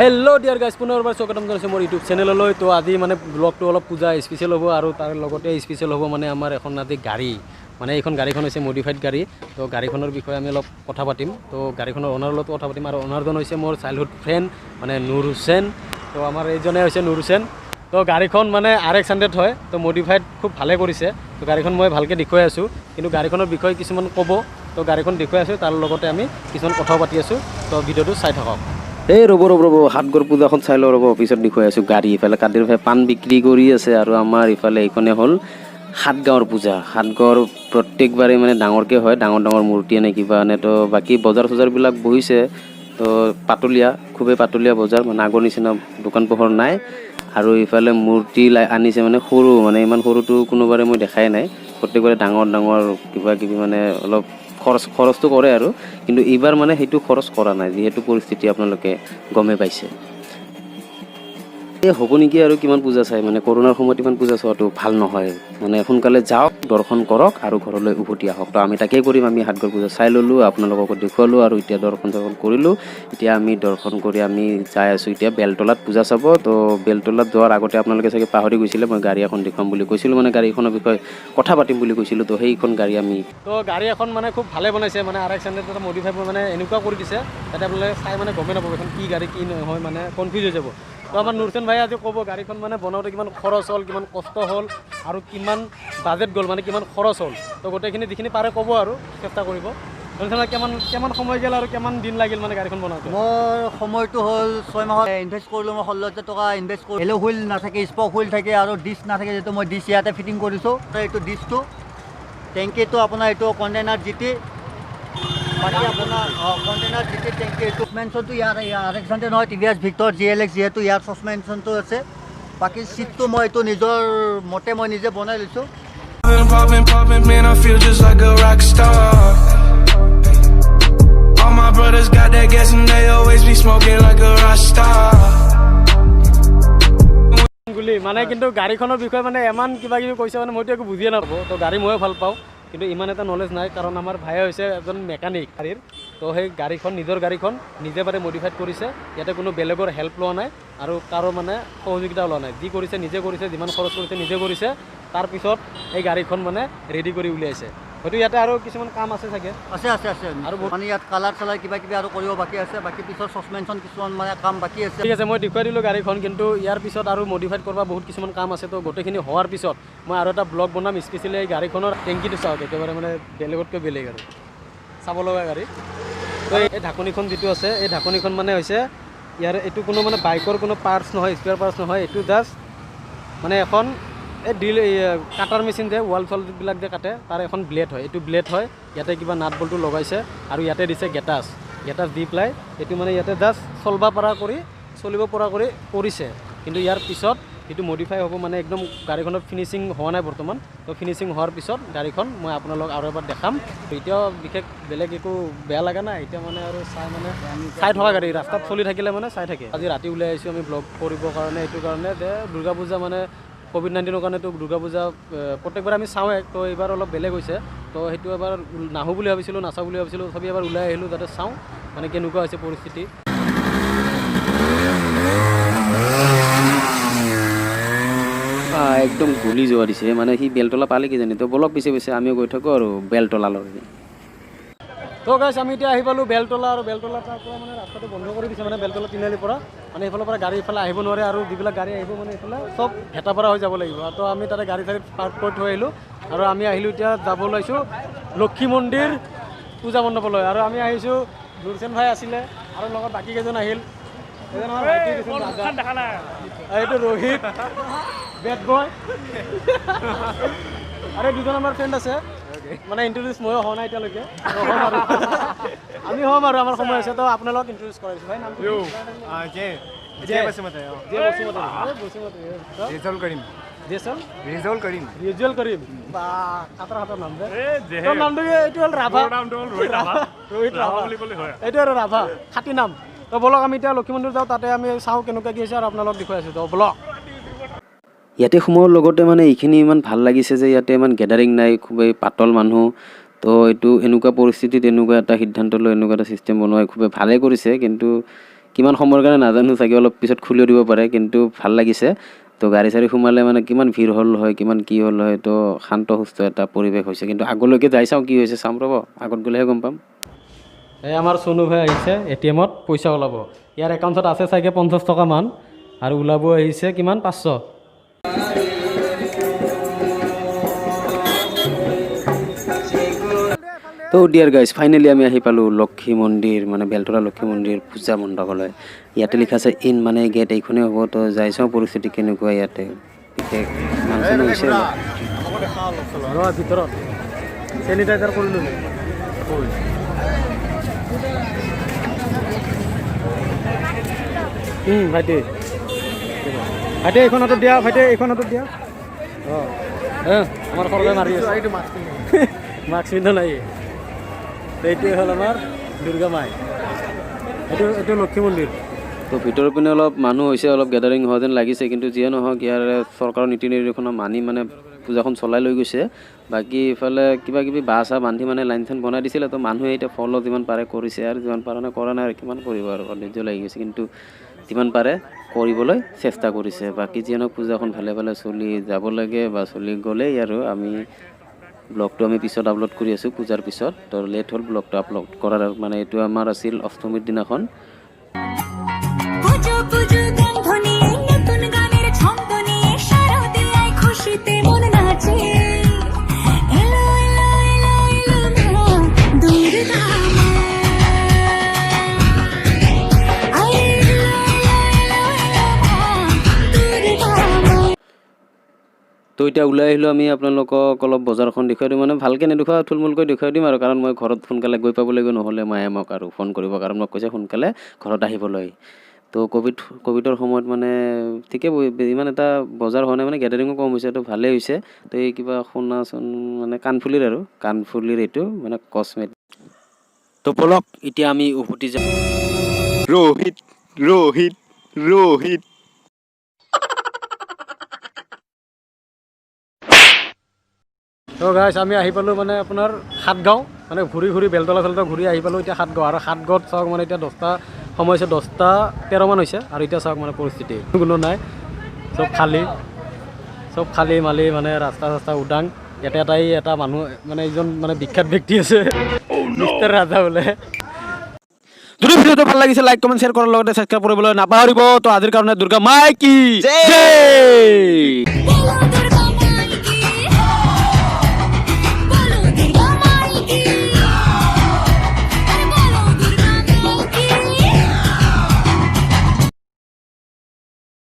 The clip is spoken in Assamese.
हेलो डियर गाइस पुनर्बार स्वागतम जनाइছোঁ মোৰ ইউটিউব চেনেললৈ। তো আজি মানে ব্লগটো অলপ পূজা স্পেচিয়েল হ'ব আৰু তাৰ লগতে স্পেচিয়েল হ'ব মানে আমাৰ এখন আজি গাড়ী মানে এইখন গাড়ীখন হৈছে মডিফাইড গাড়ী। তো গাড়ীখনৰ বিষয়ে আমি অলপ কথা পাতিম। তো গাড়ীখনৰ অনাৰৰ লগত কথা পাতিম আৰু অনাৰজন হৈছে মোৰ চাইল্ডহুড ফ্ৰেণ্ড মানে নুৰ হুছেইন। তো আমাৰ এইজনে হৈছে নুৰ হুছেইন। তো গাড়ীখন মানে RX100 হয়। তো মডিফাইড খুব ভালে কৰিছে। তো গাড়ীখন মই ভালকৈ দেখুৱাই আছোঁ, কিন্তু গাড়ীখনৰ বিষয়ে কিছুমান ক'ব। তো গাড়ীখন দেখুৱাই আছোঁ, তাৰ লগতে আমি কিছুমান কথা পাতি আছোঁ। তো ভিডিঅ'টো চাই থাকক। এই ৰ'ব হাতগড় পূজাখন চাই লওঁ ৰ'ব। অফিচত দেখুৱাই আছোঁ গাড়ী, ইফালে কাটিৰ পাণ বিক্ৰী কৰি আছে আৰু আমাৰ ইফালে এইখনে হ'ল সাতগাঁৱৰ পূজা। সাতগাঁৱৰ প্ৰত্যেকবাৰে মানে ডাঙৰকৈ হয়, ডাঙৰ ডাঙৰ মূৰ্তি আনে কিবা আনে। তো বাকী বজাৰ চজাৰবিলাক বহিছে। তো পাতলীয়া, খুবেই পাতলীয়া বজাৰ, মানে আগৰ নিচিনা দোকান পোহৰ নাই। আৰু ইফালে মূৰ্তি আনিছে মানে সৰু, মানে ইমান সৰুটো কোনোবাৰে মই দেখাই নাই। প্ৰত্যেকবাৰে ডাঙৰ ডাঙৰ কিবা কিবি মানে অলপ খৰচটো কৰে আৰু, কিন্তু এইবাৰ মানে সেইটো খৰচ কৰা নাই, যিহেতু পৰিস্থিতি আপোনালোকে গমে পাইছে। এই হ'ব নেকি আৰু কিমান পূজা চাই, মানে কৰোণাৰ সময়ত ইমান পূজা চোৱাটো ভাল নহয়। মানে সোনকালে যাওক, দৰ্শন কৰক আৰু ঘৰলৈ উভতি আহক। তো আমি তাকেই কৰিম। আমি হাতগড় পূজা চাই ল'লোঁ, আপোনালোককো দেখুৱালোঁ আৰু এতিয়া দৰ্শন কৰিলোঁ। এতিয়া আমি দৰ্শন কৰি আমি যাই আছোঁ এতিয়া বেলতলাত পূজা চাব। তো বেলতলাত যোৱাৰ আগতে আপোনালোকে চাগে পাহৰি গৈছিলে, মই গাড়ী এখন দেখুৱাম বুলি কৈছিলোঁ, মানে গাড়ীখনৰ বিষয়ে কথা পাতিম বুলি কৈছিলোঁ। তো সেইখন গাড়ী আমি গাড়ী এখন মানে খুব ভালে বনাইছে, মানে RX100 মডিফাই মানে এনেকুৱা কৰি দিছে যাতে আপোনালোকে চাই মানে গমেই নাপাব এখন কি গাড়ী কি নহয়, মানে কনফিউজ হৈ যাব। তো আমাৰ নুৰ হুছেইন ভাই আজি ক'ব গাড়ীখন মানে বনাওঁতে কিমান খৰচ হ'ল, কিমান কষ্ট হ'ল আৰু কিমান বাজেট গ'ল, মানে কিমান খৰচ হ'ল। তো গোটেইখিনি যিখিনি পাৰে ক'ব আৰু চেষ্টা কৰিব। কিমান সময় গ'ল আৰু কিমান দিন লাগিল মানে গাড়ীখন বনাওঁতে? মোৰ সময়টো হ'ল 6 মাহত ইনভেষ্ট কৰিলোঁ। মই 16,000 টকা ইনভেষ্ট কৰি হেলো হুইল নাথাকে, স্পক হুইল থাকে আৰু ডিছ নাথাকে, যিহেতু মই ডিছ ইয়াতে ফিটিং কৰিছোঁ। এইটো ডিছটো, টেংকিটো আপোনাৰ এইটো কণ্টেইনাৰ GT, বাকী আপোনাৰ কণ্টেইনাৰ GT টেংকি। এইটো ছাছপেনশ্যনটো ইয়াৰ RX100 নহয়, TVS Victor GLX, যিহেতু ইয়াৰ ছাছপেনশ্যনটো আছে। বাকী চিটটো মই এইটো নিজৰ মতে মই নিজে বনাই লৈছোঁ। Poppin', man, I feel just like a rock star. All my brothers got that gas and they always be smoking like a rock star. মানে কিন্তু গাড়ীখনৰ বিষয়ে মানে ইমান কিবা কিবি কৈছে, মানে মইতো একো বুজিয়ে নাপাব। তো গাড়ী ময়ো ভাল পাওঁ, কিন্তু ইমান এটা নলেজ নাই, কাৰণ আমাৰ ভাই হৈছে এজন মেকানিক গাড়ীৰ। তো সেই গাড়ীখন নিজৰ গাড়ীখন নিজে পাৰে মডিফাইড কৰিছে। ইয়াতে কোনো বেলেগৰ হেল্প লোৱা নাই আৰু কাৰো মানে সহযোগিতাও লোৱা নাই। যি কৰিছে নিজে কৰিছে, যিমান খৰচ কৰিছে নিজে কৰিছে। তাৰপিছত এই গাড়ীখন মানে ৰেডি কৰি উলিয়াইছে। হয়তো ইয়াতে আৰু কিছুমান কাম আছে চাগে। আছে আৰু মানে ইয়াত কালাৰ চালাৰ কিবা কিবি আৰু কৰিব বাকী আছে। বাকী পিছত ছাছপেনশ্যন কিছুমান মানে কাম বাকী আছে। ঠিক আছে, মই দেখুৱাই দিলোঁ গাড়ীখন, কিন্তু ইয়াৰ পিছত আৰু মডিফাইড কৰিব বহুত কিছুমান কাম আছে। তো গোটেইখিনি হোৱাৰ পিছত মই আৰু এটা ব্লগ বনাম স্পেচিয়েলি এই গাড়ীখনৰ টেংকিটো চাওক, একেবাৰে মানে বেলেগতকৈ বেলেগ আৰু চাব লগা গাড়ী। তো এই ঢাকনিখন যিটো আছে, এই ঢাকনিখন মানে হৈছে ইয়াৰ এইটো কোনো মানে বাইকৰ কোনো পাৰ্টছ নহয়, স্পেয়াৰ পাৰ্টছ নহয়। এইটো জাষ্ট মানে এখন এই কাটাৰ মেচিন যে ৱাল চলবিলাক যে কাটে, তাৰ এখন ব্লেড হয়। এইটো ব্লেড হয়। ইয়াতে কিবা নাট বল্টু লগাইছে আৰু ইয়াতে দিছে গেটাছ দি পেলাই এইটো মানে ইয়াতে জাষ্ট চলিব পৰা কৰি কৰিছে। কিন্তু ইয়াৰ পিছত এইটো মডিফাই হ'ব, মানে একদম গাড়ীখনৰ ফিনিচিং হোৱা নাই বৰ্তমান। তো ফিনিচিং হোৱাৰ পিছত গাড়ীখন মই আপোনালোক আৰু এবাৰ দেখাম। এতিয়াও বিশেষ বেলেগ একো বেয়া লগা নাই। এতিয়া মানে আৰু চাই থকা গাড়ী ৰাস্তাত চলি থাকিলে মানে চাই থাকে। আজি ৰাতি ওলাই আহিছোঁ আমি ব্লগ কৰিবৰ কাৰণে, এইটো কাৰণে যে দুৰ্গা পূজা মানে COVID-19 কাৰণেতো দুৰ্গা পূজা প্ৰত্যেকবাৰ আমি চাওঁৱে। তো এইবাৰ অলপ বেলেগ হৈছে। তো সেইটো এবাৰ নাহোঁ বুলি ভাবিছিলোঁ, নাচাওঁ বুলি ভাবিছিলোঁ, তথাপি এবাৰ ওলাই আহিলোঁ যাতে চাওঁ মানে কেনেকুৱা হৈছে পৰিস্থিতি। একদম গুলি যোৱা দিছে, মানে সি বেলতলা পালে কিজানি। তো বলক পিছে আমিও গৈ থাকোঁ আৰু বেলতলালৈ। তো গাইছ আমি এতিয়া আহি পালোঁ বেলতলা, আৰু বেলতলাৰ পৰা মানে ৰাস্তাটো বন্ধ কৰি দিছে, মানে বেলতলা তিনিআলিৰ পৰা। মানে এইফালৰ পৰা গাড়ী ইফালে আহিব নোৱাৰে, আৰু যিবিলাক গাড়ী আহিব মানে এইফালে চব ভেটাপাৰা হৈ যাব লাগিব। তো আমি তাতে গাড়ী চাড়ী পাৰ্ক কৰি থৈ আহিলোঁ, আৰু আমি আহিলোঁ এতিয়া যাব ওলাইছোঁ লক্ষী মন্দিৰ পূজা মণ্ডপলৈ। আৰু আমি আহিছোঁ, নুৰ হুছেইন ভাই আছিলে আৰু লগত বাকী কেইজন আহিল। এইটো ৰোহিত বেড বয় আৰু দুজন আমাৰ ফ্ৰেণ্ড আছে, মানে ইণ্ট্ৰডিউচ ময়ো হোৱা নাই এতিয়ালৈকে। আমি হ'ম আৰু আমাৰ সময় আছে। তো আপোনালোকক ইণ্ট্ৰডিউচ কৰাইছোঁ ভাই। নামটো ৰিজুৱেল কৰিম। বা খাতৰ নাম যে, তোৰ নামটো এইটো হ'ল ৰাভা, ৰোহিত ৰাভা বুলি ক'লে হয়। এইটো আৰু ৰাভা খাতি নাম। তো বলক আমি এতিয়া লক্ষী মন্দিৰ যাওঁ, তাতে আমি চাওঁ কেনেকুৱা কি হৈছে আৰু আপোনালোকক দেখুৱাই আছোঁ। তো বলক। ইয়াতে সোমোৱাৰ লগতে মানে এইখিনি ইমান ভাল লাগিছে যে ইয়াতে ইমান গেডাৰিং নাই, খুবেই পাতল মানুহ। তো এইটো এনেকুৱা পৰিস্থিতিত এনেকুৱা এটা সিদ্ধান্ত লৈ এনেকুৱা এটা ছিষ্টেম বনোৱাই খুবেই ভালেই কৰিছে। কিন্তু কিমান সময়ৰ কাৰণে নাজানো, চাগে অলপ পিছত খুলিও দিব পাৰে, কিন্তু ভাল লাগিছে। তো গাড়ী চাড়ী সোমালে মানে কিমান ভিৰ হ'ল হয়, কিমান কি হ'ল হয়, তো শান্ত সুস্থ এটা পৰিৱেশ হৈছে। কিন্তু আগলৈকে যাই চাওঁ কি হৈছে, চাম ৰ'ব, আগত গ'লেহে গম পাম। এই আমাৰ সোনু ভাই আহিছে ATM-ত পইচা ওলাব। ইয়াৰ একাউণ্টত আছে চাগে 50 টকামান আৰু ওলাব আহিছে কিমান 500। তো ডিয়াৰ গাইজ, ফাইনেলি আমি আহি পালোঁ লক্ষী মন্দিৰ, মানে বেলতৰা লক্ষী মন্দিৰ পূজা মণ্ডপলৈ। ইয়াতে লিখা আছে ইন, মানে গেট এইখনেই হ'ব। তো যাই চাওঁ পৰিস্থিতি কেনেকুৱা ইয়াতে। বিশেষ মানুহ হৈছে অলপ। ভিতৰত চেনিটাইজাৰ কৰিলোঁ ভাইটি ভাইটি এইখন হাতত দিয়া, ভাইটি এইখন হাতত দিয়া। অঁ আমাৰ সৰকাৰে মাৰি আছে। মাস্ক পিন্ধা নাই। এইটোৱে হ'ল আমাৰ দুৰ্গা মাই, এইটো লক্ষী মন্দিৰ। তো ভিতৰৰ পিনে অলপ মানুহ হৈছে, অলপ গেডাৰিং হোৱা যেন লাগিছে, কিন্তু যিয়ে নহওক ইয়াৰ চৰকাৰৰ নীতি নিৰ্দেশনা মানি মানে পূজাখন চলাই লৈ গৈছে। বাকী ইফালে কিবা কিবি বাঁহ চাহ বান্ধি মানে লাইন চাইন বনাই দিছিলে। তো মানুহে এতিয়া ফ'ল' যিমান পাৰে কৰিছে, আৰু যিমান পাৰে কৰা নাই আৰু কিমান কৰিব আৰু ধৈৰ্য লাগি গৈছে, কিন্তু যিমান পাৰে কৰিবলৈ চেষ্টা কৰিছে। বাকী যিয়ে নহওক পূজাখন ভালে ভালে চলি যাব লাগে, বা চলি গ'লেই আৰু আমি ব্লগটো আমি পিছত আপলোড কৰি আছোঁ পূজাৰ পিছত। তো লেট হ'ল ব্লগটো আপলোড কৰাৰ, মানে এইটো আমাৰ আছিল অষ্টমীৰ দিনাখন। পুজো পুজো গান ধ্বনি নতুন গানের ছন্দ নিয়ে শারদিয়ায় খুশিতে মন নাচে এলো এলো এলো এলো মা দুর্গা মা আরে এলো এলো এলো এলো মা দুর্গা মা। তো এতিয়া ওলাই আহিলোঁ আমি, আপোনালোকক অলপ বজাৰখন দেখুৱাই দিম, মানে ভালকৈ নেদেখুৱা থুলমূলকৈ দেখুৱাই দিম আৰু, কাৰণ মই ঘৰত সোনকালে গৈ পাব লাগিব, নহ'লে মায়ে মোক আৰু ফোন কৰিব, কাৰণ মোক কৈছে সোনকালে ঘৰত আহিবলৈ। তো ক'ভিডৰ সময়ত মানে ঠিকে ইমান এটা বজাৰ হোৱা নাই, মানে গেডাৰিঙো কম হৈছে, তো ভালেই হৈছে। তো এই কিবা সোণাচোন মানে কাণফুলিৰ আৰু কাণফুলিৰ এইটো মানে কচমেটিক। তো বলক এতিয়া আমি উভতি যাম। ৰোহিত ৰোহিত ৰোহিত তো গাইছ আমি আহি পালোঁ মানে আপোনাৰ সাতগাঁও, মানে ঘূৰি ঘূৰি বেলতলা চেলতলা ঘূৰি আহি পালোঁ এতিয়া সাতগাঁও। আৰু সাতগাঁৱত চাওক মানে এতিয়া 10টা সময় হৈছে, 10:13 মান হৈছে, আৰু এতিয়া চাওক মানে পৰিস্থিতি কোনো নাই, চব খালী মালি, মানে ৰাস্তা চাস্তা উদাং। ইয়াতে এটা মানুহ, মানে এজন মানে বিখ্যাত ব্যক্তি আছে, মিষ্টাৰ ৰাজা বোলে। যদি ভিডিঅ'টো ভাল লাগিছে লাইক কমেণ্ট শ্বেয়াৰ কৰাৰ লগতে ছাবস্ক্ৰাইব কৰিবলৈ নাপাহৰিব। তো আজিৰ কাৰণে দুৰ্গা মাই কি জয়।